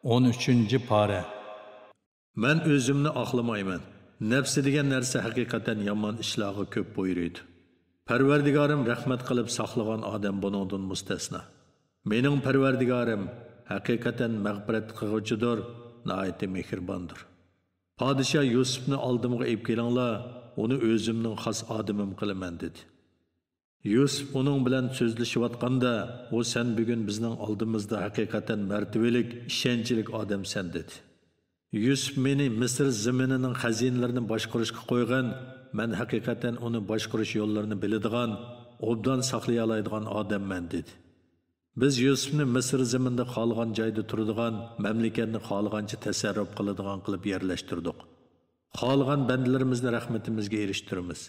13-ci pare. Mən özümni axlamayman. Nəfsi degan narsa haqiqatan yomon ishlarga ko'p buyuruydu. Parvardigorim rahmat qilib saqlagan odam buningdan mustasno. Mening Parvardigorim haqiqatan mag'firat qiluvchidir, nihoyatda mehribondir. Podshoh Yusufni oldimga olib kelinglar, uni o'zimning xos odamim qilaman dedi. Yusuf uning bilan so'zlashayotganda, "O sen bugun bizning oldimizda haqiqatan martabalik, ishonchlik odamsan" dedi. Yusuf meni Misr zaminining xazinalarini boshqarishga qo'ygan, men haqiqatan uni boshqarish yo'llarini biladigan, obdan saqlay oladigan odamman dedi. Biz Yusufni Misr zaminida qolgan joyda turadigan, mamlakatni qolgancha tasarruf qiladigan qilib yerlashtirdik. Qolgan bandalarimizni rahmatimizga erishtiramiz.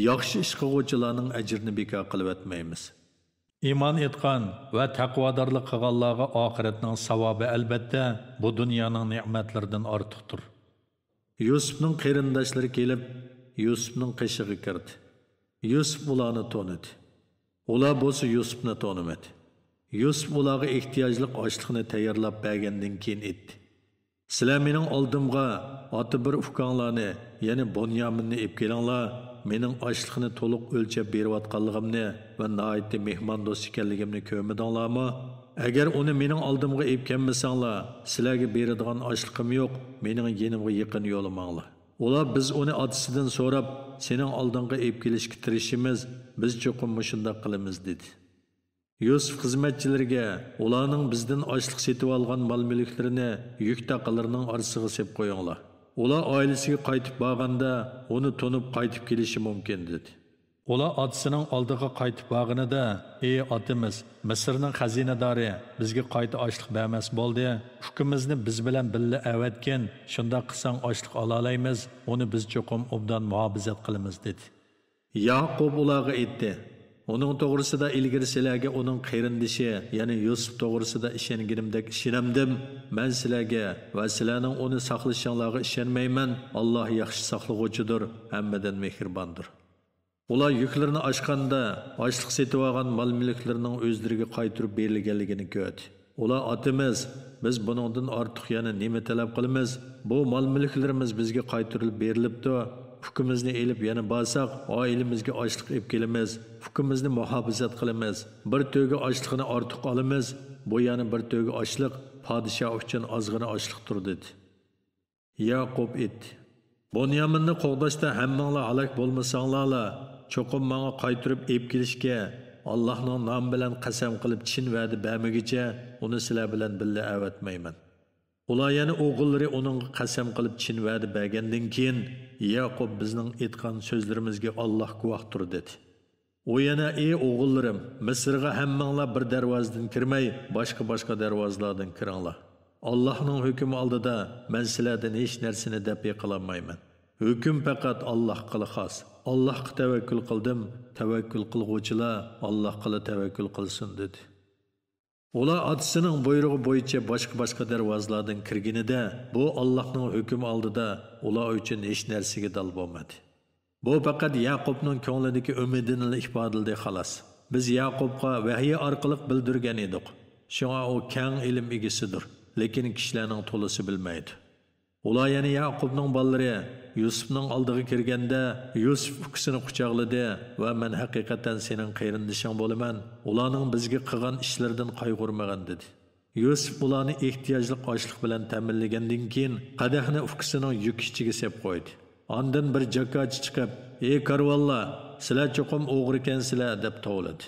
Yaxshi ish qiluvchilarning ajrini bekor qilib etmaymiz. İman etgan va taqvodorlik qilganlarga oxiratning savobi albatta bu dunyoning ne'matlaridan ortiqdir. Yusufning qarindoshlari kelib, Yusufning qishig'i kirdi. Yusuf ularni tanidi. Ular bo'lsa Yusufni tanimadi. Yusuf ularga ehtiyojli oshliqni tayyorlab bergandan keyin aytdi. Sizlar mening oldimga oti bir ukanglarni, ya'ni Bunyaminni olib kelinglar. Mening oshliqni to'liq o'lchab berayotganligimni va nihoyatda mehmondo'st ekanligimni ko'rmadinglarmi? Agar uni mening oldimga olib kelmasanglar, sizlarga beradigan oshliqim yo'q, mening yenimga yaqin yo'lamanglar. Ular biz uni otasidan so'rab, sening oldinga olib kelishga tirishimiz, biz cho'qim shunday qilamiz dedi. Yusuf xizmatchilariga ularning bizdan oshliq setib olgan mol-mulklarini yuk taqalarining orasiga sepib qo'yinglar. Ular oilasiga qaytib borganda uni tunib qaytib kelishi mumkin dedi. Ular otasining oldiga qaytib borganida, "Ey otamiz, Misrning xazinadori bizga qayta oshliq bermas bo'ldi. Hukmimizni biz bilan birga avatgan, shunda qilsang oshliq ola olamiz, uni biz cho'qim obdan muhofazat qilamiz" dedi. Yaqub ularga aytdi. Onun to'g'risida ilgari sizlarga uning qarindishi, ya'ni Yusuf to'g'risida ishonganimdek ishonamdim. Men sizlarga va sizlarning uni saqlashinglarga ishonmayman. Alloh yaxshi saqlag'uchidir, hammadan mehribondir. Ular yuklarini ochganda, ochliq setib olgan mol-mulklarining o'zlariga qaytarib berilganligini ko'rdi. Ular otamiz, biz buningdan ortiq yana nima talab qilamiz? Bu mol-mulklarimiz bizga qaytarilib berilibdi. Hukmimizni elib yana borsak, oilamizga ochliq olib kelamiz. Hukmimizni muhofazat qilamiz. Bir to'ga ochliqni ortiq olamiz. Bu yana bir to'ga ochliq podshoh uchun ozgina ochliqdir dedi. Yaqub aytdi. Bunyaminni qo'g'dashda hammanglar halok bo'lmasanglar, cho'qim menga qaytarib olib kelishga Allohning nomi bilan qasam qilib chin va'da bermagicha uni sizlar bilan birga avatmayman. Ular yana o'g'illari uning qasam qilib chin va'da bergandan keyin Yaqub bizning aytgan so'zlarimizga Alloh guvohdir dedi. U yana ey o'g'illarim, Misrga hammanglar bir darvozadan kirmay, boshqa darvozalardan kiringlar. Allohning hukmi oldida men sizlardan hech narsani dab qilolmayman. Hukm faqat Allohga xos. Allohga tavakkul qildim, tavakkul qilguvchilar Allohga tavakkul qilsin dedi. Ular otasining buyrug'i bo'yicha boshqa darvozalardan kirganida, bu Allohning hukmi oldida ular uchun hech narsaga dal bo'lmadi. Bu faqat Yaqubning ko'nglidagi umidini ifodaladi xolos. Biz Yaqubga vahiy orqali bildirgan edik. Shunga u keng ilm egasidir, lekin kishilarning to'lisi bilmaydi. Ular yana Yaqubning bolalari Yusufning oldiga kirganda, Yusuf ukasini quchoqladi va men haqiqatan sening qarindishing bo'laman. Ularning bizga qilgan ishlaridan qayg'urmagan dedi. Yusuf ularni ehtiyojli oshliq bilan ta'minlagandan keyin qadahni ukasining yuk ichiga sep qo'ydi. Ondan bir jakochi chiqib, "Ey karvonlar, sizlar cho'qim o'g'ri ekansizlar" deb tovladi.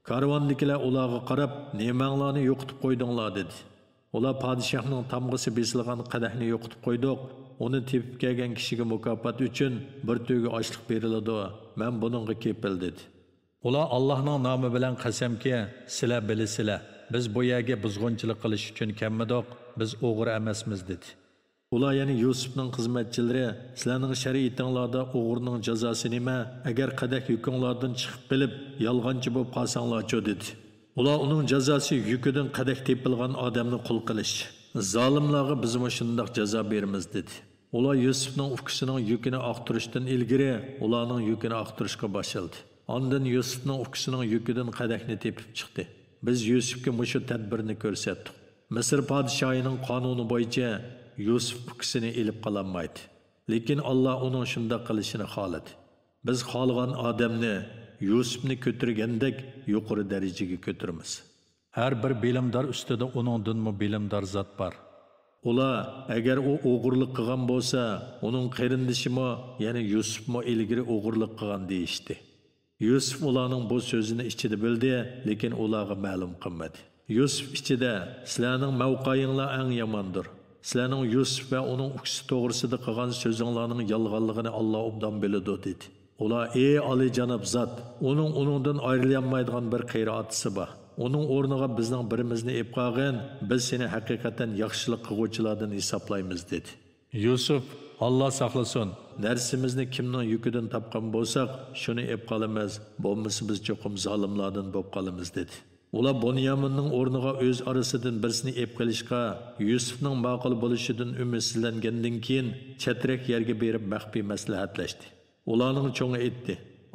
Karvondagilar ularga qarab, "Nemanglarni yo'qitib qo'ydinglar" dedi. Ular podshohning tamg'isi besilgan qadahni yo'qitib qo'ydik. Uni tepib kelgan kishiga mukofot uchun bir to'ga oshliq beriladi. Men buningga kepil dedi. Ular Allohning nomi bilan qasamki, sizlar bilasizlar, biz bu yerga buzg'unchilik qilish uchun kelmadik, biz o'g'ri emasmiz dedi. Ular yana Yusufning xizmatchilari, sizlarning shariatinglarda o'g'rining jazosi nima? Agar qadah yukinglardan chiqib bilib, yolg'onchi bo'lib qolsanglar-chi dedi. Ular uning jazosi yukidan qadah tepilgan odamni qul qilish. Zolimlarga biz shunday jazo beramiz dedi. Ular Yusufning ukasining yukini aqtirishdan ilgari ularning yukini aqtirishga boshladi. Ondan Yusufning ukasining yukidan qadahni tepib chiqdi. Biz Yusufga mushu tadbirni ko'rsatdik. Misr podshohining qonuni bo'yicha Yusuf ukisini elib qololmaydi. Lekin Alloh uning shunday qilishini xohladi. Biz xohlagan odamni Yusufni ko'targandek yuqori darajaga ko'taramiz. Har bir bilimdor ustida uningdanmi bilimdor zot bor. Ular agar u o'g'irlik qilgan bo'lsa, uning qarindishimi, ya'ni Yusufmi ilgari o'g'irlik qilgan deyishdi. Yusuf ularning bu so'zini ichida bildi, lekin ularga ma'lum qilmadi. Yusuf ichida sizlarning mavqeinglar eng yomondir. Sizlarning Yusuf va uning ukisi to'g'risida qilgan so'zinglarning yolg'onligini Alloh obdan biladi dedi. Ular ey oliyjanob zot, uningdan ayrilmaydigan bir qiyratisi bor. Onun o'rniga bizning birimizni ep qolgan, biz seni haqiqatan yaxshilik qiluvchilardan hisoblaymiz dedi. Yusuf, Alloh saqlasin. Narsimizni kimning yukidan topgan bo'lsak, shuni ep qolamiz, bo'lmasa biz cho'qim zolimlardan bo'lib qolamiz dedi. Ular Bunyaminning o'rniga o'z orasidan birsini ep qilishga, Yusufning ma'qul bo'lishidan umidsizlangandan keyin chatrak yerga berib maxfiy maslahatlashdi. Ularning cho'ngi aytdi: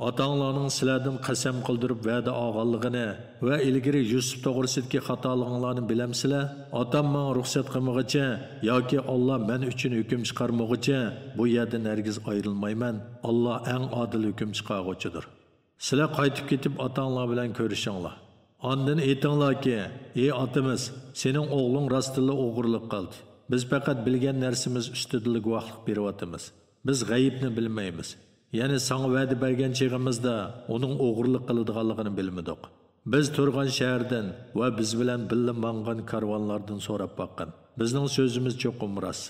Atanglarning sizlardan qasam qildirib va'da olganligini va ilgari Yusuf to'g'risidagi xatolig'inglarni bilamsizlar? Otam menga ruxsat qilmoqcha yoki Alloh men uchun hukm chiqarmoqcha bu yerdan hargiz ayrilmayman. Alloh eng adil hukm chiqaruvchidir. Sizlar qaytib ketib otanglar bilan ko'rishinglar. Ondan aytinglarki, ey otamiz, sening o'g'ling rostilla o'g'irlik qildi. Biz faqat bilgan narsamiz ustida guvohlik beryapmiz. Biz g'ayibni bilmaymiz. Yani sana vədi bergen çeğimizde onun oğurluq qılıdığanlığını bilmedik. Biz turgan şəhərdən və biz bilen billi manğan karvanlardan sorab baqqan. Bizning sözümüz çoxum ras.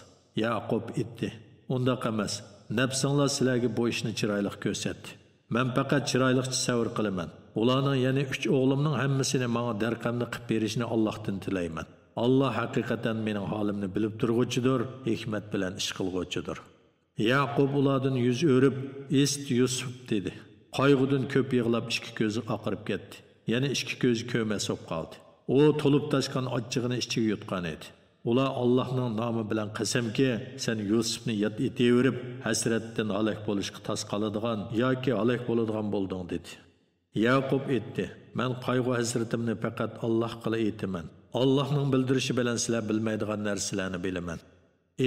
Yaqub etdi. Onda emas. Nəfsinglar sizlarga bu ishni chiroyliq ko'rsatdi. Men faqat chiroyliqcha savr qilaman. Ularning yani 3 o'g'limning hammasini menga darqamni qilib berishni Allohdan tilayman. Alloh haqiqatan mening holimni bilib turg'uchidir, hikmat bilan ish qilg'uchidir. Yaqub ulardan yüz örüp, "Est Yusuf" dedi. Qayg'udan ko'p yig'lab ikki ko'zi oqarib ketdi. Yani ikki ko'zi ko'masib qoldi. O to'lib tashgan ochchig'ini ichiga yutgan edi. Ular Allohning nomi bilan qasamki, sen Yusufni yod etaverib, hasratdan halok bo'lishga tas qoladigan yoki halok bo'ladigan bo'lding dedi. Yaqub aytdi: "Men qayg'u hasratimni faqat Alloh qila aytaman. Allohning bildirishi bilan sizlar bilmaydigan narsalarni bilaman.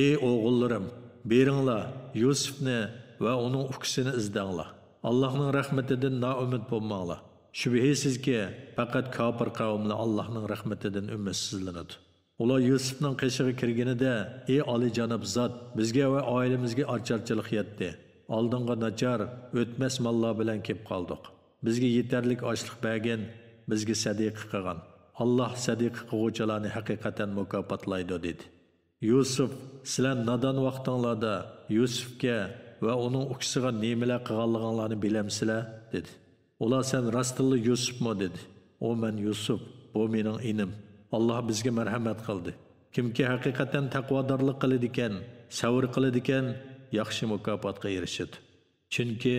Ey o'g'illarim, beringlar Yusufni va uning ukisini izdanglar. Allohning rahmatidan noumid bo'lmanglar. Shubhisizki, faqat kofir qavmlar Allohning rahmatidan umidsizlanadi." Ular Yusufning qishig'iga kirganida, "Ey oliyjanob zot, bizga va oilamizga ocharchilik yetdi. Oldinga nachar, o'tmas mollar bilan kelib qoldik. Bizga yetarlik ochlik bergan, bizga sadiqa qilgan. Alloh sadiqa qiluvchilarni haqiqatan mukofotlaydi" dedi. Yusuf, sizlar nadon vaqtinglarda Yusufga va uning ukisiga nimalar qilganliginglarni bilamsizlar dedi. Ular sen rostilla Yusufmi dedi. O men Yusuf, bu mening inim. Alloh bizga marhamat qildi. Kimki haqiqatan taqvodorlik qiladi ekan, savr qiladi ekan, yaxshi mukofotga erishadi. Chunki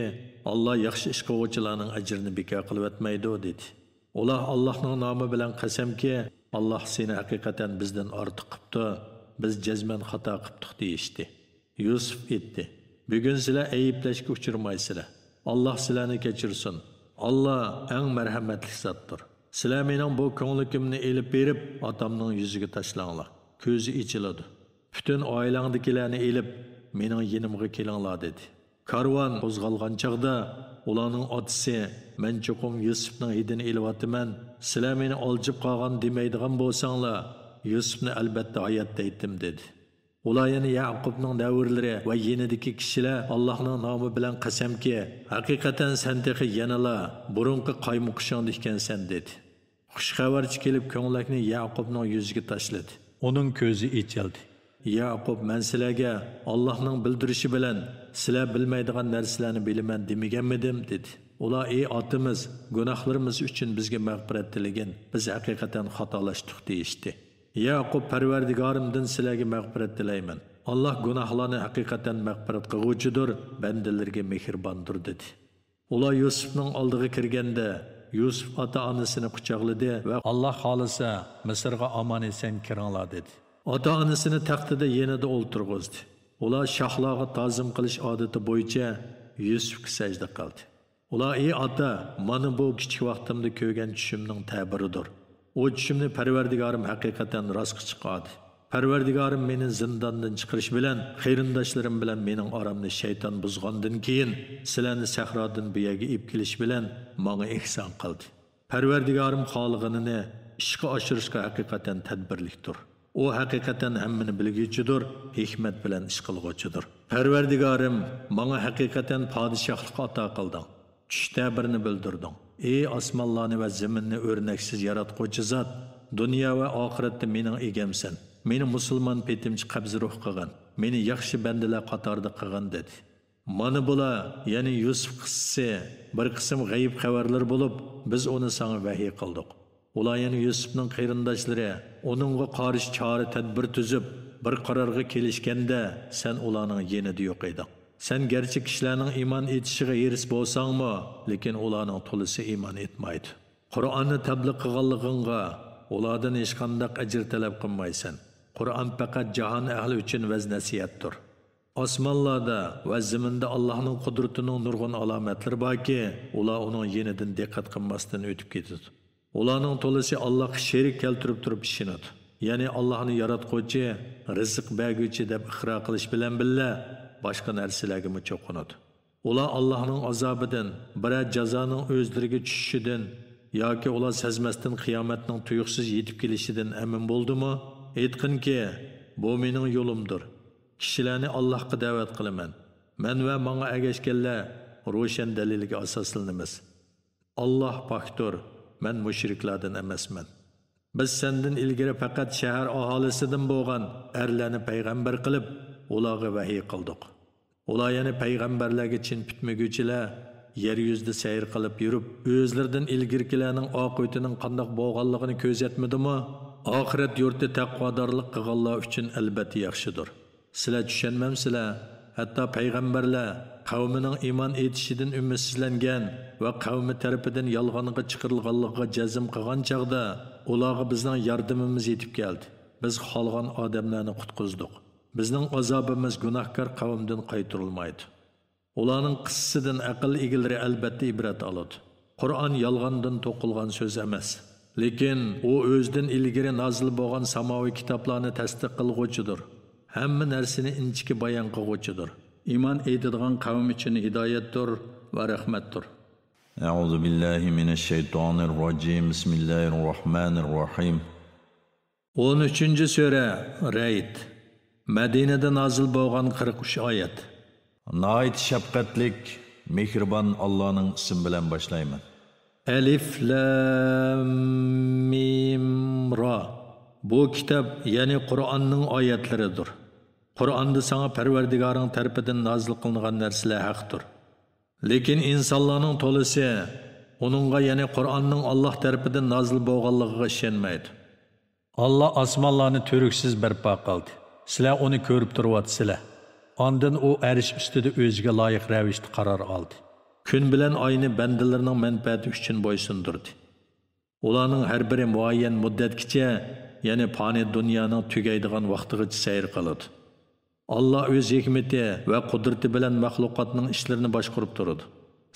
Alloh yaxshi ish qiluvchilarning ajrini bekor qilib o'tmaydi dedi. Ular Allohning nomi bilan qasamki, Alloh seni haqiqatan bizdan ortiq qilibdi. Biz jazman xato qildik deyishdi. Yusuf aytdi: "Bugun sizlar ayblashga uchirmaysizlar. Alloh sizlarni kechirsin. Alloh eng marhamatli zotdir. Sizlar mening bu ko'nglimni elib berib, otamning yuziga tashlanglar. Ko'zi ichiladi. Bütün oilangdagilarni elib, mening yonimga kelinglar" dedi. Karvan qo'zg'algan chaqda ularning otasi: "Men cho'qim Yusufning hidini elyapman. Sizlar meni oljib qolgan demaydigan bo'lsanglar, Yusufni albatta hayotda aytdim" dedi. Ular yana Yaqubning davrlari va yenidagi kishilar Allohning nomi bilan qasamki, haqiqatan sen texi yanala burunqi qaymoqishing ekansan dedi. Xushxabarchi kelib ko'nglakni Yaqubning yuziga tashladi. Uning ko'zi ichildi. Yaqub, men sizlarga Allohning bildirishi bilan sizlar bilmaydigan narsalarni bilaman demaganmidim dedi. Ular: "Ey otimiz, gunohlarimiz uchun bizga mag'firat tilagan. Biz haqiqatan xatolashdik" deyishdi. Yaqub: "Parvardigorimdan sizlarga mag'firat tilayman. Alloh gunohlarni haqiqatan mag'firat qiluvchidir, bandalarga mehribondir" dedi. Ular Yusufning oldiga kirganda, Yusuf ota-onasini quchoqladi va "Alloh xolisa Misrga omon eson kiringlar" dedi. Ota-onasini taxtida yenida o'ltirg'izdi. Ular shohlarga ta'zim qilish odati bo'yicha Yusufga sajda qildi. Ular: "Ey ota, mana bu kichik vaqtimda ko'rgan tushimning ta'biridir. O tushimni Parvardigorim haqiqatan rostga chiqardi. Parvardigorim meni zindondan chiqarish bilan, qarindoshlarim bilan mening oramni shayton buzgandan keyin sizlarni sahrodan bu yerga olib kelish bilan menga ihson qildi. Parvardigorim xolig'ini ishga oshirishga haqiqatan tadbirlikdir. O haqiqatan hammani bilguvchidir, hikmat bilan ish qilguvchidir. Parvardigorim menga haqiqatan podshohlik ato qilding. Tush ta'birini bildirding. Ey osmonlarni va zaminni o'rnaksiz yaratquvchi zot, dunyo va oxiratda mening egamsan. Meni musulmon petimchi qabz ruh qilgan, meni yaxshi bandalar qatorida qilgan dedi. Mana bular, ya'ni Yusuf qissasi bir qism g'ayib xabarlar bo'lib, biz uni sana vahiy qildik. Ular yana Yusufning qarindoshlari uningga qarshi chora tadbir tuzib, bir qarorga kelishganda sen ularning yenida yo'q eding. Sen gerçek kishilarning iymon etishiga eris bo'lsangmi, lekin ularning to'lisi iymon etmaydi. Qur'onni tabliğ qilganligingga ulardan hech qanday ajr talab qilmaysan. Qur'on faqat jahon ahli uchun vaz nasihatdir. Osmonlarda va zaminda Allohning qudratining nurg'un alomatlari borki, ular uning yenidan diqqat qilmasdan o'tib ketadi. Ularning to'lisi Allohga sherik keltirib turib ishinadi. Ya'ni Allohni yaratquvchi, rizq berguvchi deb iqro qilish bilan billa boshqa narsalarga cho'qinadi. Ular Allohning azobidan, biror jazoning o'zlariga tushishidan yoki ular sezmasdan qiyomatning tuyuqsiz yetib kelishidan amin bo'ldimi? Aytqinki, bu mening yo'limdir. Kishilarni Allohga da'vat qilaman. Men va menga ergashganlar ro'shan dalilga asoslanamiz. Alloh pokdir, men mushriklardan emasman. Biz sendan ilgari faqat shahar aholisidan bo'lgan erlarni payg'ambar qilib, ularga vahiy qildik. Ular yana payg'ambarlarga chin bitmaguchilar, yer yuzida sayr qilib yurib, o'zlaridan ilgirkilarning oqibatining qandoq bo'lganligini ko'zatmadimi? Oxirat yurti taqvodorlik qilganlar uchun albatta yaxshidir. Sizlar tushunmamsizlar? Hatto payg'ambarlar qavmining iymon etishidan umidsizlangan va qavmi tarafidan yolg'onga chiqarilganligiga jazm qilgan chaqda ularga bizning yordamimiz yetib keldi. Biz qolgan odamlarni qutqizdik. Bizning azobimiz gunohkor qavmdan qaytarilmaydi. Ularning qissasidan aql egilari albatta ibrat oladi. Qur'on yolg'ondan to'qilgan so'z emas. Lekin u o'zidan ilgari nozil bo'lgan samoviy kitoblarni tasdiq qilguvchidir. Hamma narsani inchiki bayon qilguvchidir. Iymon etadigan qavm uchun hidoyatdir va rahmatdir. A'udhu billahi minash shaytonir rojim. Bismillahirrohmanirrohim. 13-sura Rayd. Madinada nozil bo'lgan 43 oyat. Nayt shafqatlik, mehribon Allohning ismi bilan boshlayman. Alif lam mim ra. Bu kitob, ya'ni Qur'onning oyatlaridir. Qur'onda sana Parvardigoring tarafidan nozil qilingan narsalar haqdir. Lekin insonlarning to'lisi uningga, ya'ni Qur'onning Alloh tarafidan nozil bo'lganligiga ishonmaydi. Allah osmonlarni to'ruksiz barpo qildi. Sizlar uni ko'rib turibsizlar. Ondan u arish ustida o'ziga loyiq ravishda qaror oldi. Kun bilan oyni bandalarning manfaati uchun bo'ysundirdi. Ularning har biri muayyan muddatgacha, ya'ni fani dunyoning tugaydigan vaqtigacha sayr qiladi. Allah o'z hikmati va qudrati bilan maxluqotning ishlarini boshqarib turadi.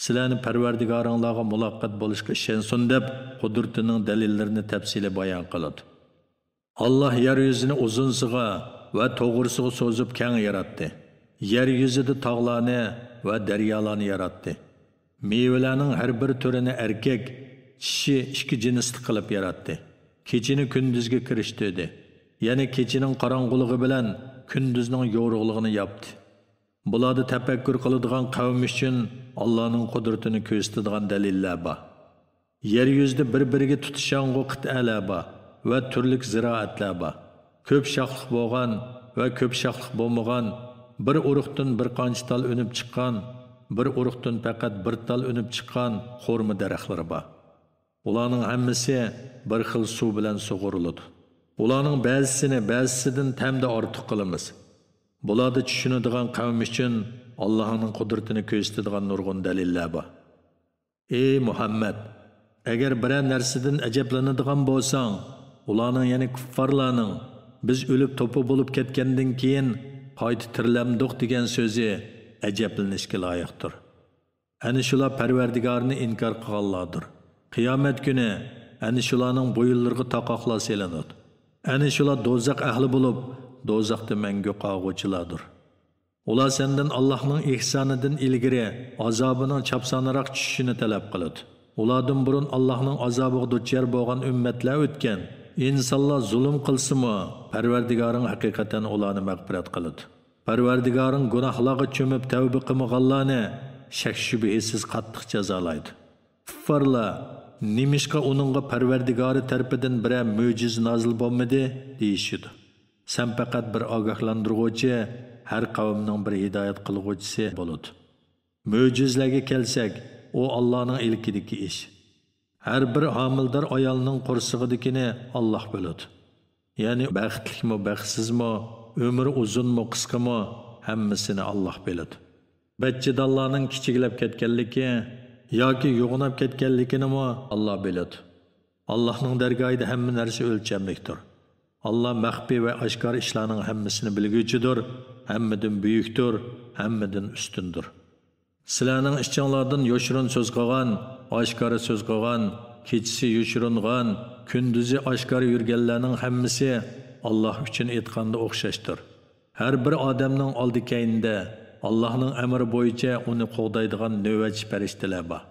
Sizlarni Parvardigoringlarga muloqot bo'lishga ishonsin deb qudratining dalillarini tafsili bayon qiladi. Allah yer yuzini uzunsiga va to'g'risiga so'zib keng yaratdi. Yer yuzida tog'larni va daryolarni yaratdi. Meyvelarning har bir turini erkak, kishi ikki jinsli qilib yaratdi. Kechini kunduzga kirishtirdi. Ya'ni kechining qorong'uligi bilan kunduzning yorug'ligini yapti. Bularda tafakkur qiladigan qavm uchun Allohning qudratini ko'rsatadigan dalillar bor. Yer yuzida bir-biriga tutishang'u qit'alar bor va turli ziroatlar bor. Ko'p shoxli bo'lgan va ko'p shoxli bo'lmagan, bir urug'dan bir qancha tal unib chiqqan, bir urug'dan faqat bir tal unib chiqqan xurmo daraxtlari bor. Ularning hammasi bir xil suv bilan sug'uriladi. Ularning ba'zisini ba'zisidan tamda ortiq qilamiz. Bularda tushunadigan qavm uchun Allohning qudratini ko'rsatadigan nurg'un dalillar bor. Ey Muhammad, agar biror narsadan ajablanadigan bo'lsang, ularning, ya'ni kuffarlarning biz o'lib to'pi bo'lib ketgandan keyin qayta tirilamdiq degan so'zi ajablanishga loyiqdir. Ana shular Parvardigorni inkor qilganlardir. Qiyomat kuni Ani shularning bo'yinlariga taqoqlar selinadi. Ani shular do'zax ahli bo'lib, do'zaxda mangu qolg'uvchilardir. Ular sendan Allohning ihsonidan ilgari azobining chapsonroq tushishini talab qiladi. Ulardan burun Allohning azobiga duchor bo'lgan ummatlar o'tgan. İnsanlar zulm qilsa-mu, Parvardigoring haqiqatan ularni mag'firat qiladi. Parvardigoring gunohlarga cho'mib tavba qilmaganlarni shak shubhasiz qattiq jazolaydi. Kuffarlar nimishqa uningga Parvardigori tarafidan bir mo'jiz nozil bo'lmadi deyishidi. Sen faqat bir ogohlantiruvchi, har qavmning bir hidoyat qilguvchisi bo'ladi. Mo'jizlarga kelsak, o Allohning ilkidagi ish. Her bir hamildar ayolning qursig'idikini Alloh biladi. Ya'ni baxtlikmi, baxtsizmi, umri uzunmi, qisqami, hammasini Alloh biladi. Bachchadonlarning kichiklab ketganligi yoki yo'g'inab ketganligini Alloh biladi. Allohning dargohida hamma narsa o'lchamlikdir. Alloh maxfiy va oshkor ishlarning hammasini bilguchidir, hammadan buyukdir, hammadan ustundir. Sizlarning ishchinglardan yoshirin so'z qilgan, oshkora so'z qilgan, kechasi yoshiringan, kunduzi oshkora yurganlarning hammasi Alloh uchun aytganda o'xshashdir. Har bir odamning oldi-keyinda Allohning amri bo'yicha uni qo'g'daydigan navbatchi farishtalar bor.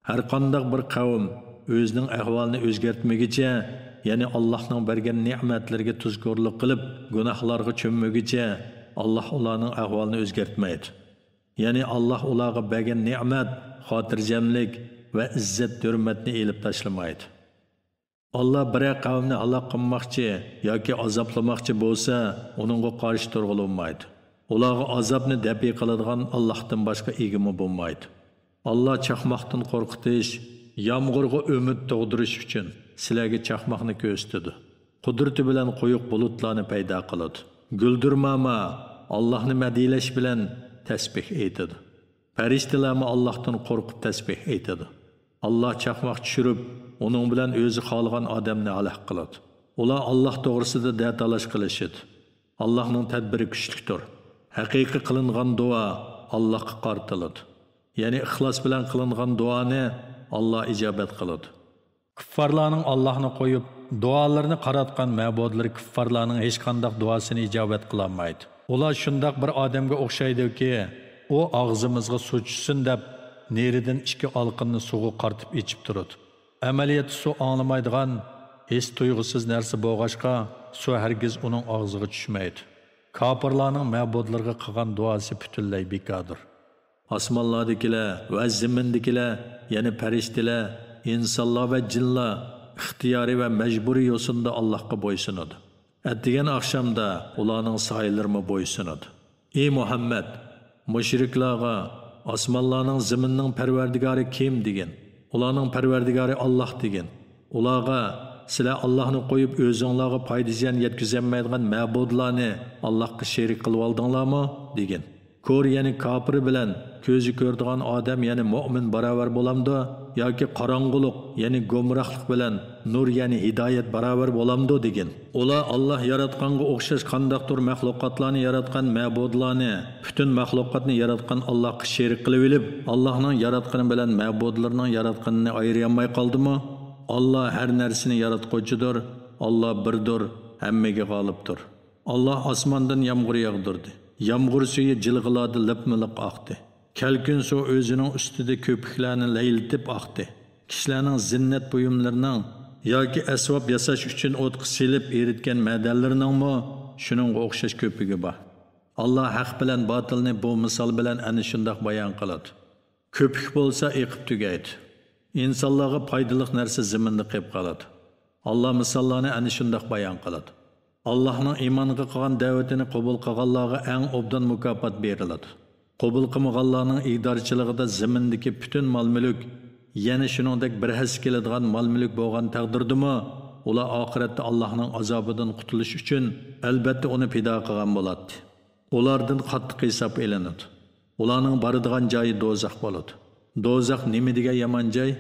Har qanday bir qavm o'zining ahvolini o'zgartmagicha, ya'ni Allohning bergan ne'matlarga tuzkorlik qilib, gunohlarga cho'mmagicha Alloh ularning ahvolini o'zgartmaydi. Ya'ni Alloh ularga bergan ne'mat, xotirjamlik va izzat hurmatni elib tashlamaydi. Alloh bir qavmni halok qilmoqchi yoki azoblamoqchi bo'lsa, uningga qarshi turg'ilmaydi. Ularga azobni dafi qiladigan Allohdan boshqa egimi bo'lmaydi. Alloh chaqmoqdan qo'rqitish, yomg'irga umid tug'dirish uchun sizlarga chaqmoqni ko'rsatdi. Qudrati bilan quyuq bulutlarni paydo qiladi. Guldirmama Allohni madiylash bilan tasbih aytadi. Farishtalarmi Allohdan qo'rqib tasbih aytadi. Alloh chaqmoq tushirib, uning bilan o'zi xohlagan odamni halok qiladi. Ular Alloh to'g'risida datalash qilishadi. Allohning tadbiri kuchlidir. Haqiqiy qilingan duo Allohga qartiladi. Ya'ni ixlos bilan qilingan duoni Alloh ijobat qiladi. Kuffarlarning Allohni qo'yib, duolarini qaratgan ma'budlar kuffarlarning hech qanday duosini ijobat qila olmaydi. Ular shundoq bir odamga o'xshaydiki, u og'zimizga suv tushsin deb neridan ikki olqinni suvga qartib ichib turadi. Amaliyotda suv anglamaydigan, his tuyg'usiz narsa bo'lg'achqa, suv hargiz uning og'ziga tushmaydi. Kafirlarning ma'budlarga qilgan duosi butunlay bekordir. Osmonlardagilar va zamindagilar, ya'ni farishtalar, insonlar va jinlar ixtiyoriy va majburiy yo'sinda Allohga bo'ysunadi. Atdigan oqshomda ularning soyillarimi bo'ysunadi. Ey Muhammad, mushriklarga osmonlarning, zaminning parvardigori kim degan? Ularning parvardigori Alloh degan. Ularga sizlar Allohni qo'yib o'zingizlarga foyda ziyon yetkazolmaydigan ma'budlarni Allohga sherik qilib oldinglarmi degan. Ko'r ya'ni kofir bilan ko'zi ko'rdigan odam ya'ni mu'min barobar bo'lamdi yoki qorong'ulik ya'ni gumrohlik bilan nur ya'ni hidoyat barobar bo'lamdi degan. Ular Alloh yaratganga o'xshash qandaqdir mahluqotlarni yaratgan ma'budlarni, butun mahluqotni yaratgan Allohga sherik qilib olib, Allohning yaratgani bilan ma'budlarning yaratganini ayirmay qoldimi? Allah her narsani yaratquchidir. Allah birdir, hammaga g'olibdir. Allah osmondan yomg'ir yog'dirdi. Yomg'ir suvi jilg'iladi, lip-miliq oqdi. Kelkun suv o'zining ustida ko'piklarni layiltib oqdi. Kishilarning zinnat buyumlarining yoki asbob yasash uchun o'tqa silib eritgan ma'danlarningmi shuningga o'xshash ko'pigi bor. Allah haq bilan botilni bu misol bilan ana shundoq bayon qiladi. Ko'pik bo'lsa eqib tugaydi. İnsanlarga foydali narsa zaminda qolib qoladi. Allah misollarni ana shundoq bayon qiladi. Allohning iymoniga qilgan da'vatini qabul qilganlarga eng obdan mukofot beriladi. Qabul qilmaganlarning idorchiligida zamindagi butun mol-mulk, yana shuningdek bir has keladigan mol-mulk bo'lgan taqdirdimi, ular oxiratda Allohning azobidan qutulish uchun albatta uni fido qilgan bo'ladi. Ulardan qattiq hisob elinadi. Ularning boradigan joyi do'zax bo'ladi. Do'zax nima degan yomon joy?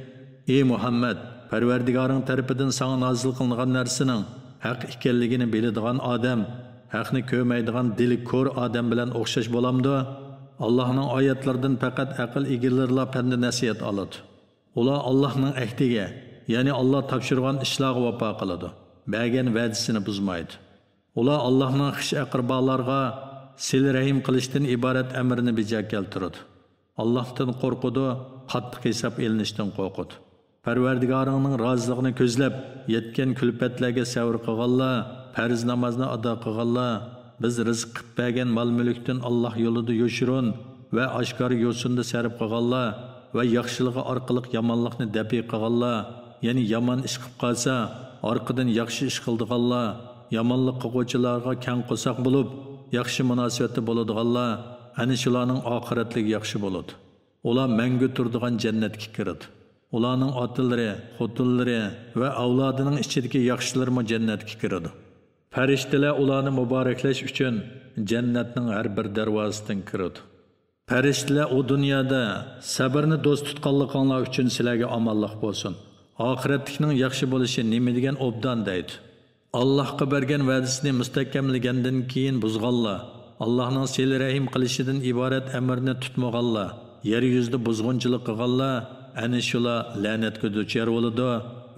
Ey Muhammad, Parvardigoring tarafidan sana nozil qilingan narsaning haq ekanligini biladigan odam, haqni ko'rmaydigan dili ko'r odam bilan o'xshash bo'lamdi. Allohning oyatlaridan faqat aql egalarilar pand nasihat oladi. Ular Allohning ahdiga, ya'ni Alloh topshirgan ishlarga vafo qiladi, bergan va'dasini buzmaydi. Ular Allohning xish aqrbolarga sil rahim qilishdan iborat amrini bajo keltiradi. Allohdan qo'rqadi, qattiq hisob elinishdan qo'rqadi. Parvardigoringning roziligini ko'zlab, yetgan kulfatlarga sabr qilganlar, farz namozni ado qilganlar, biz rizq qilib bergan mol-mulkdan Alloh yo'lida yo'shirun va oshkor yo'sinda sarf qilganlar va yaxshiligi orqali yomonlikni dafi qilganlar, ya'ni yomon ish qilib qolsa, orqadan yaxshi ish qildiganlar, yomonlik qiluvchilarga kang qo'saq bo'lib, yaxshi munosabatda bo'ladiganlar, ana shularning oxiratligi yaxshi bo'ladi. Ular mangu turadigan jannatga kiradi. Ularning otilari, xotinlari va avlodining ichidagi yaxshilarmi jannatga kiradi. Farishtalar ularni muboraklash uchun jannatning har bir darvozasidan kiradi. Farishtalar u dunyoda sabrni do'st tutganliginglar uchun sizlarga omonlik bo'lsin. Oxiratlikning yaxshi bo'lishi nima degan obdan deydi. Allohga bergan va'dasini mustahkamlagandan keyin buzganlar, Allohning sil rahim qilishidan iborat amrni tutmaganlar, yer yuzida buzg'unchilik qilganlar, ana shular la'natga duchor bo'ladi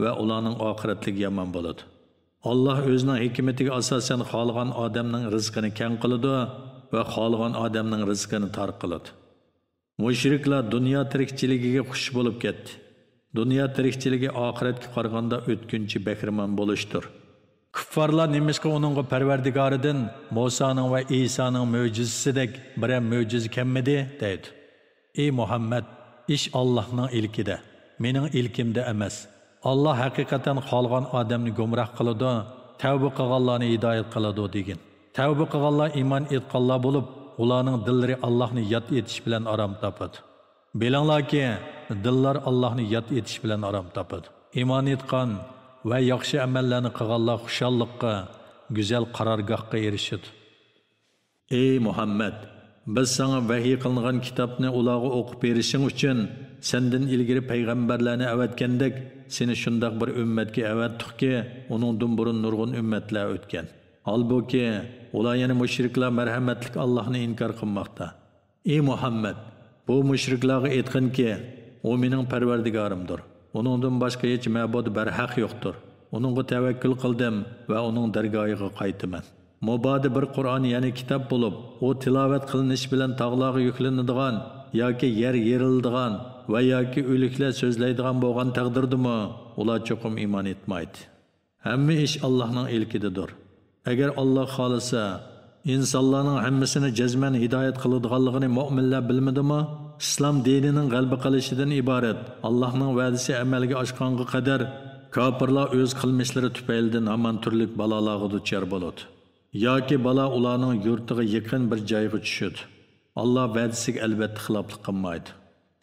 va ularning oxiratligi yomon bo'ladi. Allah o'zining hikmatiga asosan xohlagan odamning rizqini keng qiladi va xohlagan odamning rizqini tor qiladi. Mushriklar dunyo tirikchiligiga xush bo'lib ketdi. Dunyo tirikchiligi oxiratga qaraganda o'tkinchi bahramon bo'lishdir. Kuffarlar nimishqa uningga Parvardigoridan Musoning va Isoning mo'jizasidek bir mo'jiza kelmadi deydi. Ey Muhammad, ish Allohning ilkida, mening ilkimda emas. Allah haqiqatan xohlagan odamni gumroh qiladi, tavba qilganlarni hidoyat qiladi degan. Tavba qilganlar iymon etganlar bo'lib, ularning dillari Allohni yod etish bilan arom topadi. Bilinglarki, dillar Allohni yod etish bilan arom topadi. Iymon etgan va yaxshi amallarni qilganlar xushallikqa, go'zal qarorgohga erishadi. Ey Muhammad, biz sana vahiy qilingan kitobni ularga o'qib berishing uchun sendan ilgari payg'ambarlarni avatgandek seni shundoq bir ummatga avatdikki, uningdan burun nurg'un ummatlar o'tgan. Halbuki ular yana mushriklar marhamatlik Allohni inkor qilmoqda. Ey Muhammad, bu mushriklarga aytqinki, u mening Parvardigorimdir. Uningdan boshqa hech ma'bud barhaq yo'qdir. Uningga tavakkul qildim va uning dargohiga qaytaman. Mubodi bir Qur'on ya'ni kitob bo'lib, u tilovat qilinish bilan tog'larga yuklanadigan yoki yer yeriladigan va yoki o'liklar so'zlaydigan bo'lgan taqdirdimi, ular cho'qim iymon etmaydi. Hamma ish Allohning ilkididir. Agar Alloh xolisa, insonlarning hammasini jazman hidoyat qiladiganligini mu'minlar bilmadimi? Islom dinining g'alaba qilishidan iborat. Allohning va'dasi amalga oshganga qadar kofirlar o'z qilmishlari tufaylidan hamon turli balolarga duchor bo'ladi. Yoki balo ularning yurtiga yaqin bir joyga tushadi. Alloh va'dasiga albatta xiloflik qilmaydi.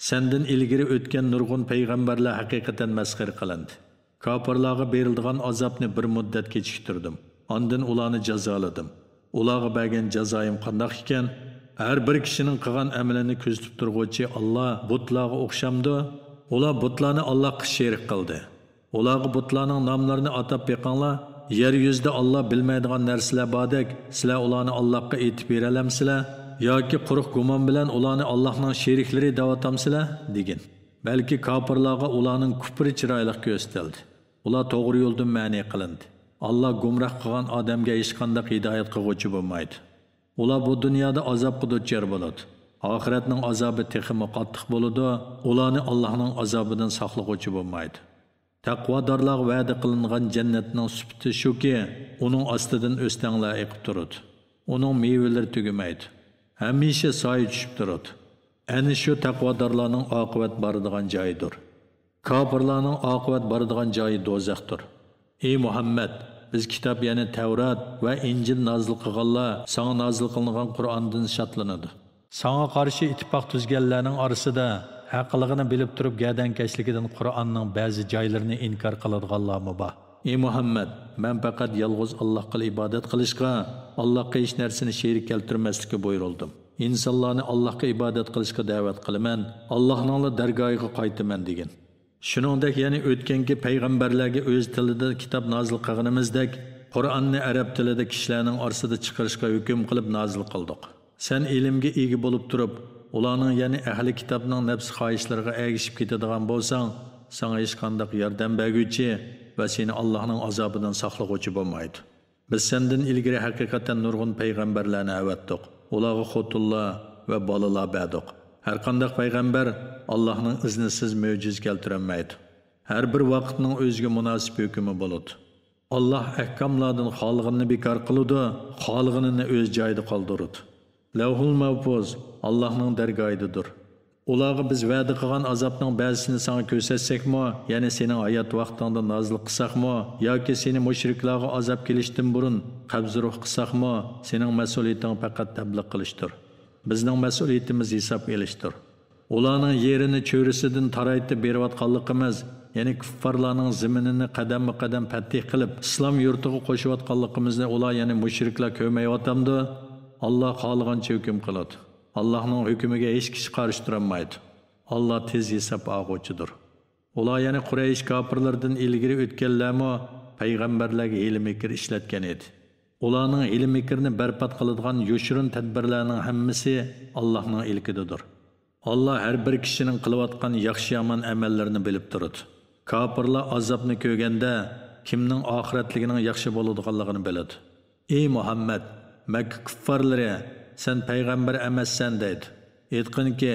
Sendan ilgari o'tgan nurg'un payg'ambarlar haqiqatan masxir qilindi. Kofirlarga berilgan azobni bir muddat kechiktirdim. Ondan ularni jazoladim. Ularga bergan jazoim qanday ekan? Har bir kishining qilgan amalini ko'zitib turg'uvchi Alloh butlarga o'xshamdi. Ular butlarni Allohga sherik qildi. Ularga butlarning nomlarini atab beqinglar. Yer yuzida Alloh bilmaydigan narsalar bordek, sizlar ularni Allohga aytib beralamsizlar yoki quruq gumon bilan ularni Allohning sheriklari deb atamsizlar degan. Balki kofirlarga ularning kufri chiroyli ko'rsatildi. Ular to'g'ri yo'ldan ma'ni qilindi. Alloh gumroh qilgan odamga hech qanday hidoyat qiluvchi bo'lmaydi. Ular bu dunyoda azobga duchor bo'ladi. Oxiratning azobi texmi qattiq bo'ladi. Ularni Allohning azobidan saqlag'uvchi bo'lmaydi. Taqvodorlar va'da qilingan jannatning sifati shuki, uning ostidan o'stanglar eqib turadi. Uning mevalari tugamaydi. Hamisha soy tushib turadi. Ana shu taqvodorlarning oqibat boradigan joyidir. Kofirlarning oqibat boradigan joyi do'zaxdir. Ey Muhammad, biz kitob ya'ni Tavrat va Injil nozil qilganlar sana nozil qilingan Qur'ondan shatlanadi. Sana qarshi ittifoq tuzganlarning orasida haqligini bilib turib gadankashligidan Qur'onning ba'zi joylarini inkor qiladiganlarmi bor. Ey Muhammad, men faqat yolg'iz Allohga ibodat qilishga, Allohga hech narsani sherik keltirmaslikka buyurildim. İnsanlarni Allohga ibodat qilishga da'vat qilaman, Allohning dargohiga qaytaman degan. Shuningdek, ya'ni o'tgangi payg'ambarlarga o'z tilida kitob nozil qilganimizdek, Qur'onni arab tilida kishilarning orasida chiqarishga hukm qilib nozil qildik. Sen ilmga ega bo'lib turib, ularning ya'ni ahli kitobning nafs xohishlariga ergishib ketadigan bo'lsang, sana hech qanday yordam berguvchi va seni Allohning azobidan saqlag'uvchi bo'lmaydi. Biz sendan ilgari haqiqatan nurg'un payg'ambarlarni avatdiq. Ularga xotullar va bolalar berdik. Har qanday payg'ambar Allohning iznisiz mo'jiz keltirolmaydi. Har bir vaqtning o'ziga munosib hukmi bo'ladi. Allah ahkamlardan xolg'inni bekor qiladi, xolg'inini o'z joyida qoldiradi. Lavhul Mahfuz Allohning dargohidadir. Ularga biz va'da qilgan azobning ba'zisini sana ko'rsatsakmi, ya'ni sening hayot vaqtingda nozil qilsakmi, yoki seni mushriklarga azob kelishdan burun qabzruh qilsakmi, sening mas'uliyating faqat tabliq qilishdir. Bizning mas'uliyatimiz hisob elishdir. Ularning yerini cho'risidan taraytib berayotganligimiz, ya'ni kuffarlarning zaminini qadam-qadam fath qilib, islom yurtiga qo'shayotganligimizni ular, ya'ni mushriklar ko'rmayotamdi. Allah xohlagancha hukm qiladi. Allah'ның hükümüge hiç kişi qarşı durammaydı. Allah tez hesap ağuçudur. Ular yani Quraysh kafirlerden ilgiri ötkenlermi peygamberlerge hili-mikir işletken edi. Ularning hili-mikirini berbat qiladigan yoshirun tadbirlarning hammasi Allah'ның ilkididir. Allah her bir kişinin qilayotgan yaxshi yomon amallarini bilib turadi. Kafirlar azobni ko'rganda kimning oxiratligining yaxshi bo'ladiganligini biladi. Ey Muhammad, Makka kuffarlari, sen payg'ambar emassan deydi. Aytqinki,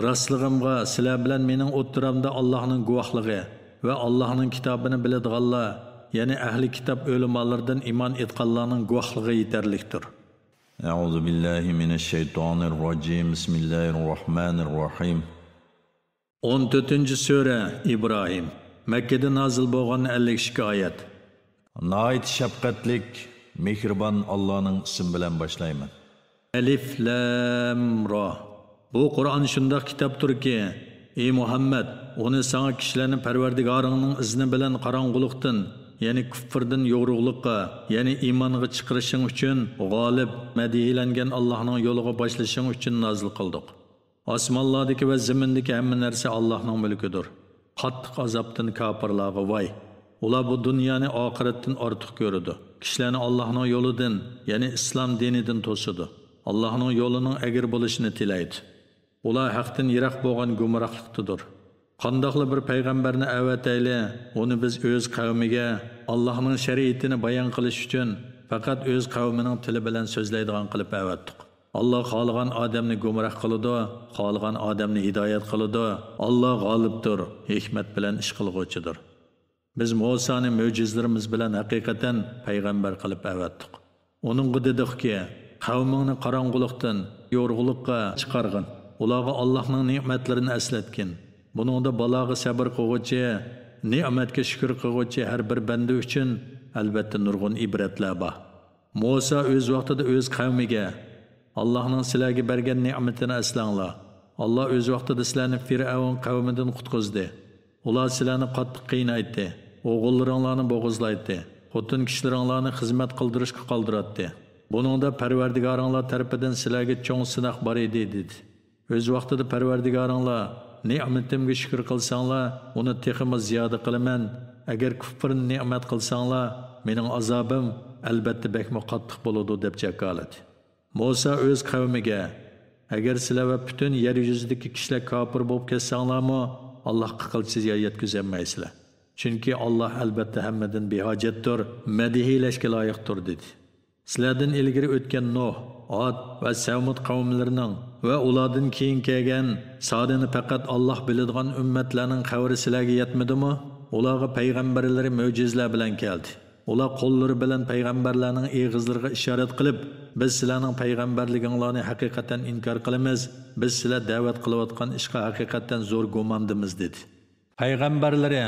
rastlig'imga sizlar bilan mening o'ttiramda Allohning guvohligi va Allohning kitobini biladiganlar, ya'ni ahli kitob o'limalaridan iymon etganlarning guvohligi yetarlikdir. A'udhu billahi mineşşeytanirracim. Bismillahirrahmanirrahim. 14-sura İbrahim. Mekkede nazil bo'lgan 52 oyat. Nayt şefqatlik, mehribon Allohning ismi bilan boshlayman. Alif Lam Ra. Bu Qur'on shundoq kitobdirki, ey Muhammad, uni sana kishilarni Parvardigoringning izni bilan qorong'ulikdan, ya'ni kufrdan yo'g'riqlikqa, ya'ni iymonga chiqarishing uchun g'olib, madihlangan Allohning yo'liga boshlashing uchun nozil qildik. Osmonlardagi va zamindagi hamma narsa Allohning mulkidir. Qattiq azobdan kofirlarga voy. Ular bu dunyoni oxiratdan ortiq ko'radi. Kishilarni Allohning yo'lidan, ya'ni islom dinidan to'sidi. Allah'ның yolunun əgir buluşunu tilaydı. Ular haqdan yiroq bo'lgan gumrohlikdadir. Qandaqlı bir payg'ambarni avatayli, onu biz öz qavmiga Allah'ның shariatini bayon qilish uchun faqat öz qavmining tili bilan so'zlaydigan qilib avatdik. Allah xohlagan odamni gumroh qiladi, xohlagan odamni hidoyat qiladi. Allah g'olibdir, hikmat bilan ish qilguvchidir. Biz Musoni mo'jizlarimiz bilan haqiqatan payg'ambar qilib avatdik. Onunga dedikki, qavmingni qorong'ulikdan yo'rg'ulikqa chiqargin. Ularga Allohning ne'matlarini eslatgin. Buningda baloga sabr qiluvchi, ne'matga shukr qiluvchi har bir banda uchun albatta nurg'un ibratlar bor. Musa o'z vaqtida o'z qavmiga Allohning sizlarga bergan ne'matini eslanglar. Allah o'z vaqtida sizlarni Fir'avn qavmidan qutqizdi. Ular sizlarni qattiq qiynaydi, o'g'illaringlarni bo'g'izlaydi, xotin kishilaringlarni xizmat qildirishga qoldiratdi. Buningda Parvardigoringlar tarafidan sizlarga cho'ng sinoq bor edi dedi. O'z vaqtida Parvardigoringlar ne'matimga shukr qilsanglar, uni texmi ziyoda qilaman. Agar kufrni ne'mat qilsanglar, mening azobim albatta bekmi qattiq bo'ladi deb jakoladi. Musa o'z qavmiga, agar sizlar va butun yer yuzidagi kishilar kofir bo'lib ketsanglarmi, Allohga qilsiz yetkazolmaysizlar. Chunki Alloh albatta hammadan behojatdir, madihilashga loyiqdir dedi. Sizlardan ilgari o'tgan Nuh, Ad va Samud qavmlarining va ulardan keyin kelgan sadini faqat Alloh biladigan ummatlarning xabari sizlarga yetmadimi? Ularga payg'ambarlari mo'jizlar bilan keldi. Ular qo'llari bilan payg'ambarlarning og'izlariga ishorat qilib, biz sizlarning payg'ambarliginglarni haqiqatan inkor qilamiz. Biz sizlar da'vat qilayotgan ishga haqiqatan zo'r gumondimiz dedi. Payg'ambarlari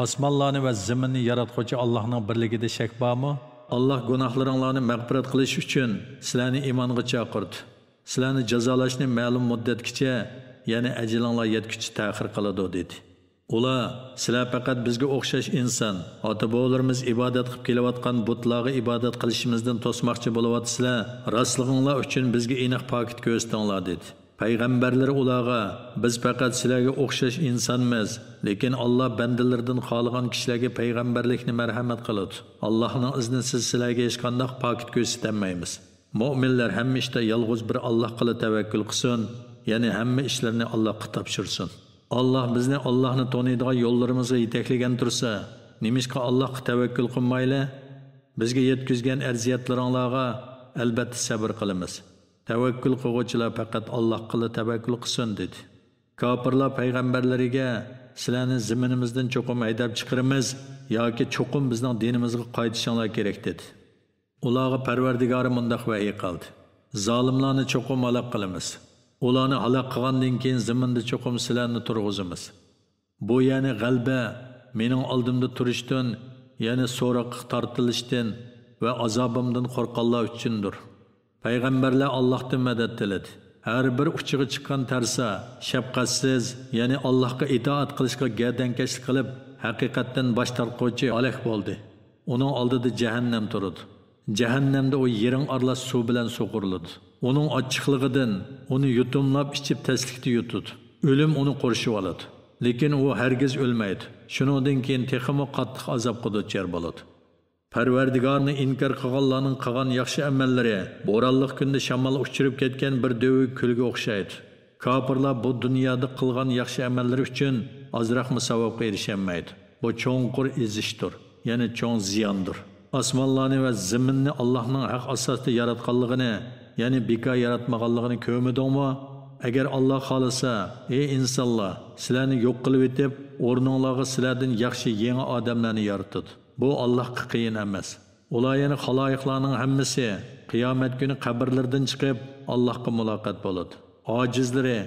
osmonlarni va zaminni yaratuvchi Allohning birligida shak bormi? Allah gunohlaringlarni mag'firat qilish uchun sizlarni iymonga chaqirdi. Sizlarni jazolashni ma'lum muddatgacha, ya'ni ajlinglar yetguncha ta'xir qiladi dedi. Ular, sizlar faqat bizga o'xshash inson, ota-bobolarimiz ibodat qilib kelayotgan butlarga ibodat qilishimizdan to'smoqchi bo'lyapsizlar. Rostliginglar uchun bizga aniq pokit ko'rsatinglar dedi. Payg'ambarlar ularga, biz faqat sizlarga o'xshash insonmiz, lekin Alloh bandalaridan xohlagan kishilarga payg'ambarlikni marhamat qiladi. Allohning iznisiz sizlarga hech qanday pokit ko'rsatmaymiz. Mu'minlar hamma ishda yolg'iz bir Allohga tavakkul qilsin, ya'ni hamma ishlarni Allohga topshirsin. Allah bizni Allahni tanıydigan yo'llarimizga yetaklagan tursa, nimishqa Allohga tavakkul qilmayli? Bizga yetkizgan arziyatlaringlarga albatta sabr qilamiz. Tavakkul qiluvchilar faqat Allohga tavakkul qilsin dedi. Kofirlar payg'ambarlariga sizlarni ziminimizdan cho'qim haydab chiqaramiz yoki cho'qim bizning dinimizga qaytishinglar kerak dedi. Ularga Parvardigori mundaq vahiy qildi. Zolimlarni cho'qim halok qilamiz. Ularni halok qilgandan keyin ziminda cho'qim sizlarni turg'izamiz. Bu ya'ni g'alba mening oldimda turishdan, ya'ni so'roqqa tortilishdan va azobimdan qo'rqqanlar uchundir. Payg'ambarlar Allohdan madad tiladi. Har bir uchiga chiqqan tarsa, shafqatsiz, ya'ni Allohga itoat qilishga gardankashlik qilib, haqiqatdan bosh tortquvchi halok bo'ldi. Uning oldida jahannam turadi. Jahannamda o yering aralash suv bilan sug'uriladi. Uning ochiqligidan uni yutumlab ichib taslikda yutadi. O'lim uni qo'rshib oladi. Lekin u hargiz o'lmaydi. Shuningdan keyin texmo qattiq azobga duchor bo'ladi. Parvardigorni inkor qilganlarning qilgan yaxshi amallari bo'ronliq kunda shamol uchirib ketgan bir dövi kulga o'xshaydi. Kofirlar bu dunyoda qilgan yaxshi amallari uchun ozroq savobga erishamaydi. Bu cho'nqur ezishdir, ya'ni cho'ng ziyondir. Osmonlarni va zaminni Allohning haq asosida yaratganligini, ya'ni bekor yaratmaganligini ko'rmadingmi? Agar Alloh xolasa, ey insonlar, sizlarni yo'q qilib etib, o'rningizga sizlardan yaxshi yangi odamlarni yaratdi. Bu Allohga qiyin emas. Ular yana xaloyiqlarning hammasi qiyomat kuni qabrlardan chiqib Allohga muloqot bo'ladi. Ojizlari,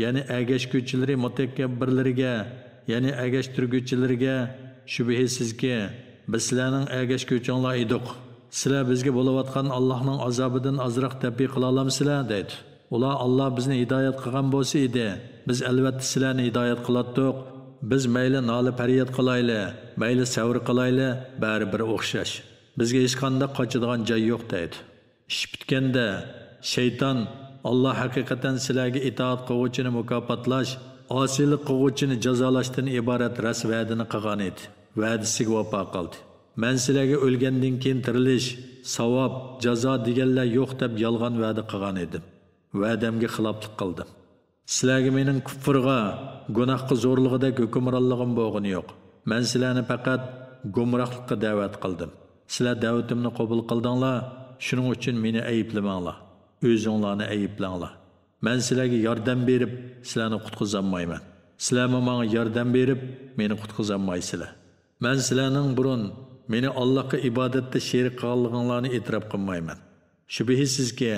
ya'ni agashguvchilari mutakabbirlariga, ya'ni agashtirguvchilariga shubhisizki biz sizlarning agashguvchinglar edik. Sizlar bizga bo'layotgan Allohning azobidan azroq tabiy qila olamsizlar deydi. Ular Allah bizni hidoyat qilgan bo'lsa edi, biz albatta sizlarni hidoyat qilatdik. Biz mayli noli faryod qilayli, mayli savr qilayli, baribir o'xshash. Bizga hech qanday qochadigan joy yo'q deydi. Ish bitganda shayton Allah haqiqatan sizlarga itoat qiluvchini mukofotlash, osiylik qiluvchini jazolashdan iborat ras va'dini qilgan edi. Va'dasiga vafo qildi. Men sizlarga o'lgandan keyin tirilish, savob, jazo deganlar yo'q deb yolg'on va'da qilgan edim. Va'damga xiloflik qildim. Sizlarga mening kufrga, gunohga zo'rlig'idek hukmronligim bo'lgani yo'q. Men sizlarni faqat gumrohlikka da'vat qildim. Sizlar da'vatimni qabul qildinglar, shuning uchun meni ayblamanglar. O'zinglarni ayblanglar. Men sizlarga yordam berib, sizlarni qutqizolmayman. Sizlar menga yordam berib, meni qutqizolmaysizlar. Men sizlarning burun meni Allohga ibodatda sherik qilganliginglarni e'tirof qilmayman. Shubhisizki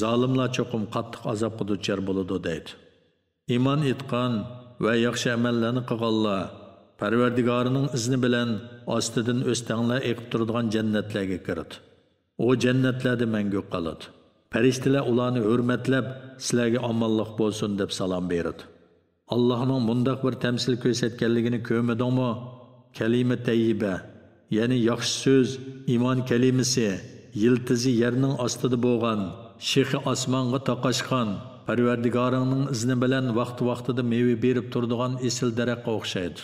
zolimlar cho'qim qattiq azobga duchor bo'ladi deydi. Iymon etgan va yaxshi amallarni qilganlar Parvardigorining izni bilan ostidan o'stanglar eqib turadigan jannatlarga kiradi. O jannatlarda mangu qoladi. Farishtalar ularni hurmatlab, sizlarga omonlik bo'lsin deb salom beradi. Allohning bundoq bir tamsil ko'rsatganligini ko'rmadingmi? Kalima tayyiba, ya'ni yaxshi so'z, iymon kalimasi, yiltizi yerning ostida bo'lgan, shexi osmonga taqashgan, Parvardigoringning izni bilan vaqt-vaqtida meva berib turadigan esil daraxtga o'xshaydi.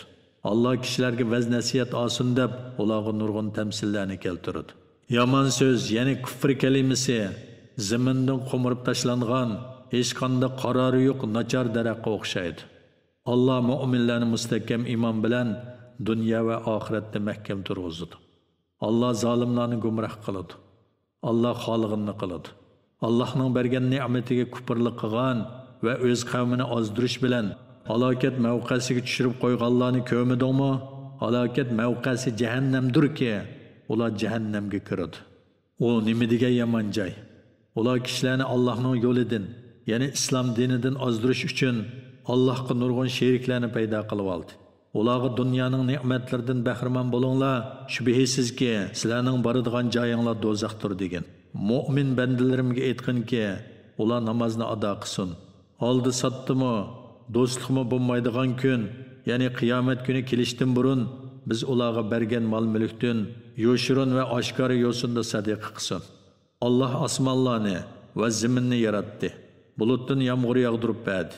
Allah kishilarga vaz nasihat olsin deb ularga nurg'un tamsillarni keltiradi. Yomon so'z, ya'ni kufr kalimasi, zamindan qo'mirib tashlangan, hech qanday qarori yo'q nachar daraxtga o'xshaydi. Allah mu'minlarni mustahkam iymon bilan dunyo va oxiratda mahkam turg'izadi. Allah zolimlarni gumroh qiladi. Allah xolig'ini qiladi. Allohning bergan ne'matiga kufrlik qilgan va o'z qavmini ozdirish bilan halokat mavqasiga tushirib qo'yganlarni ko'rmadingmi? Halokat mavqasi jahannamdirki, ular jahannamga kiradi. U nima degan yomon joy? Ular kishilarni Allohning yo'lidan, ya'ni islom dinidan ozdirish uchun Allohga nurg'un sheriklarni paydo qilib oldi. Ularga dunyoning ne'matlaridan bahramand bo'linglar, shubhisizki sizlarning boradigan joyinglar do'zaxdir degan. Mu'min bandalarimga aytqinki, ular namozni ado qilsin. Oldi satdimi, do'stlikmi bo'lmaydigan kun, ya'ni qiyomat kuni kelishdan burun biz ularga bergan mol-mulkdan yo'shirin va oshkora yo'sinda sadaqa qilsin. Alloh osmonlarni va zaminni yaratdi. Bulutdan yomg'ir yog'dirib berdi.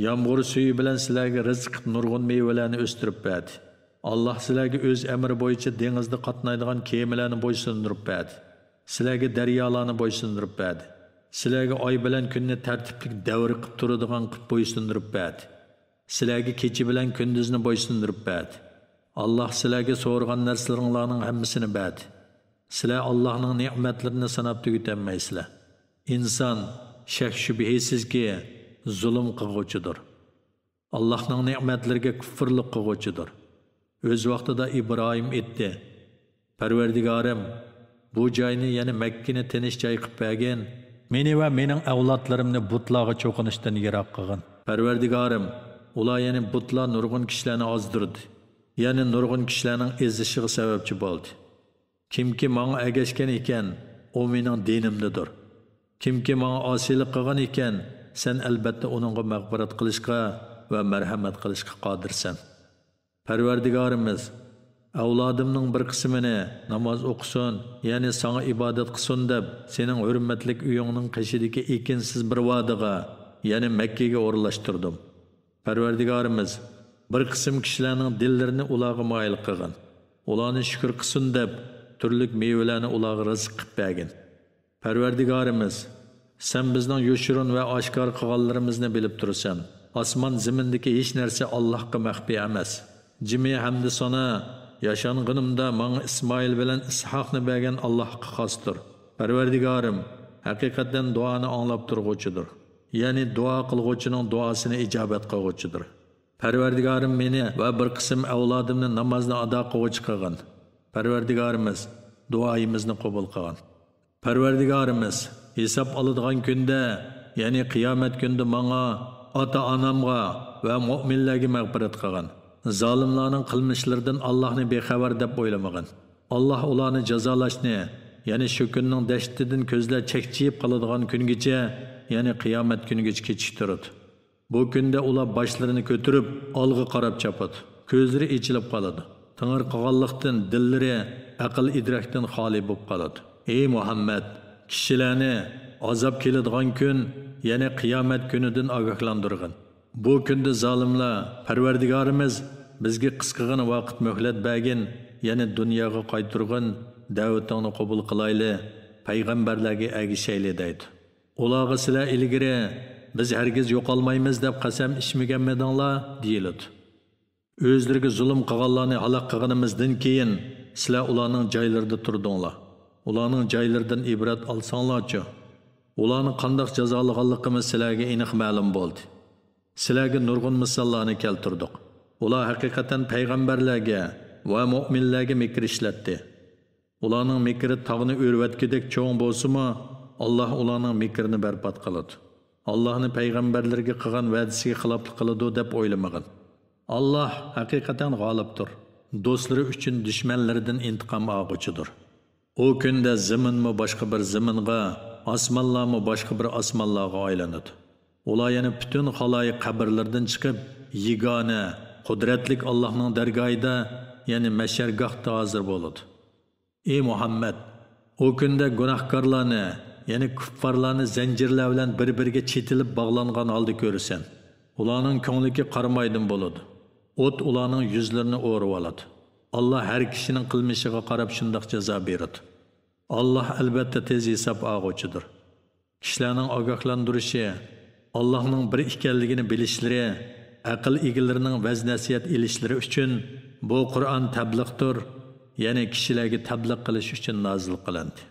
Yomg'ir suvi bilan sizlarga rizq, nurg'un mevalarni o'stirib berdi. Alloh sizlarga o'z amri bo'yicha dengizda qatnaydigan kemalarni bo'ysundirib berdi. Sizlarga daryolarni bo'ysundirib berdi. Sizlarga oy bilan kunni tartibli davr qilib turadigan qilib bo'ysundirib berdi. Sizlarga kecha bilan kunduzni bo'ysundirib berdi. Alloh sizlarga so'rgan narsalaringlarning hammasini berdi. Sizlar Allohning ne'matlarini sanab tugatolmaysizlar. İnsan shak shubhisizki zulm qilg'uchidir. Allohning ne'matlariga kufrlik qilg'uchidir. O'z vaqtida İbrahim aytdi: Parvardigorim, bu joyni, ya'ni Makkani tinish joy qilib bergin. Meni va mening avlodlarimni butlarga cho'qinishdan yiroq qilgin. Parvardigorim, ular ya'ni butlar nurg'un kishilarni ozdirdi. Ya'ni nurg'un kishilarning ezishiga sababchi bo'ldi. Kimki menga agashgan ekan, u mening dinimdadir. Kimki menga osiylik qilgan ekan, sen albatta uningga mag'firat qilishga va marhamat qilishga qodirsan. Parvardigorimiz, avlodimning bir qismini namoz o'qisin, ya'ni sana ibodat qilsin deb sening hurmatlik uyingning qishidagi ekinsiz bir vodiga, ya'ni Makkaga o'rlashtirdim. Parvardigorimiz, bir qism kishilarning dillarini ularga moyil qilgin. Ularni shukr qilsin deb turli mevalarni ularga rizq qilib bergin. Parvardigorimiz, sen bizning yoshirun va oshkor qilganlarimizni bilib tursan. Osmon zimindagi hech narsa Allohga maxfiy emas. Jimi hamdi sana yaşang'inimda menga Ismoil bilan Ishoqni bergan Allohga xosdir. Parvardigorim, haqiqatan duoni anglab turg'uchidir. Ya'ni duo qilg'uchining duosini ijobat qilg'uchidir. Parvardigorim meni va bir qism avlodimni namozni ado qilg'uchi qilgin. Parvardigorimiz, duoyimizni qabul qilgin. Parvardigorimiz, hisob oladigan kunda, ya'ni qiyomat kunida menga, ota-onamga va mu'minlarga mag'firat qilgin. Zalimlarning qilmishlaridan Allohni bexabar deb o'ylamagin. Alloh ularni jazolashni, ya'ni shu kunning dashtidan ko'zlar chekchiyib qoladigan kungacha, ya'ni qiyomat kunigacha kechiktiradi. Bu kunda ular boshlarini ko'tarib, olg'a qarab chopadi. Ko'zlari ichilib qoladi. Tangir qolganlikdan dillari aql idrokdan xoli bo'lib qoladi. Ey Muhammad, kishilarni azob keladigan kun, ya'ni qiyomat kunidan ogohlantirgin. Bu kunda zolimlar, Parvardigorimiz bizga qisqagina vaqt muhlat bergin, ya'ni dunyoga qaytirgin, da'vatingni qabul qilayli, payg'ambarlarga agishayli deydi. Ularga sizlar ilgari biz hargiz yo'qolmaymiz deb qasam ichmaganmidinglar deyiladi. O'zlariga zulm qilganlarni halok qilganimizdan keyin sizlar ularning joylarida turdinglar. Ularning joylaridan ibrat olsanglarchi, ularni qanday jazolaganligimiz sizlarga aniq ma'lum bo'ldi. Sizlarga nurg'un misollarni keltirdik. Ular haqiqatan payg'ambarlarga va mu'minlarga mikr ishlatdi. Ularning mikri tog'ni o'rvatgidek cho'ng bo'lsa-mu, Alloh ularning mikrini barbod qiladi. Allohni payg'ambarlarga qilgan va'dasiga xiloflik qiladi deb o'ylamagin. Alloh haqiqatan g'olibdir. Do'stlari uchun dushmanlaridan intiqom olg'uchidir. O kunda zaminmi boshqa bir zaminga, osmonlarmi boshqa bir osmonlarga aylanadi. Ular yana butun xaloyiq qabrlardan chiqib, yigona, qudratlik Allohning dargohida, ya'ni mashargohda hozir bo'ladi. Ey Muhammad, o kunda gunohkorlarni, ya'ni kuffarlarni zanjirlar bilan bir-biriga chetilib bog'langan holda ko'rasan. Ularning ko'ngliga qaramaydin bo'ladi. O't ularning yuzlarini o'rib oladi. Allah har kishining qilmishiga qarab shundoq jazo beradi. Allah albatta tez hisob olg'uchidir. Kishilarning ogohlantirishi, Allah'ның bir ekanligini bilishlari, aql egalarining vaz-nasihat elishlari uchun bu Qur'on tabliqdir, ya'ni kishilarga tabliq qilish uchun nozil qilindi.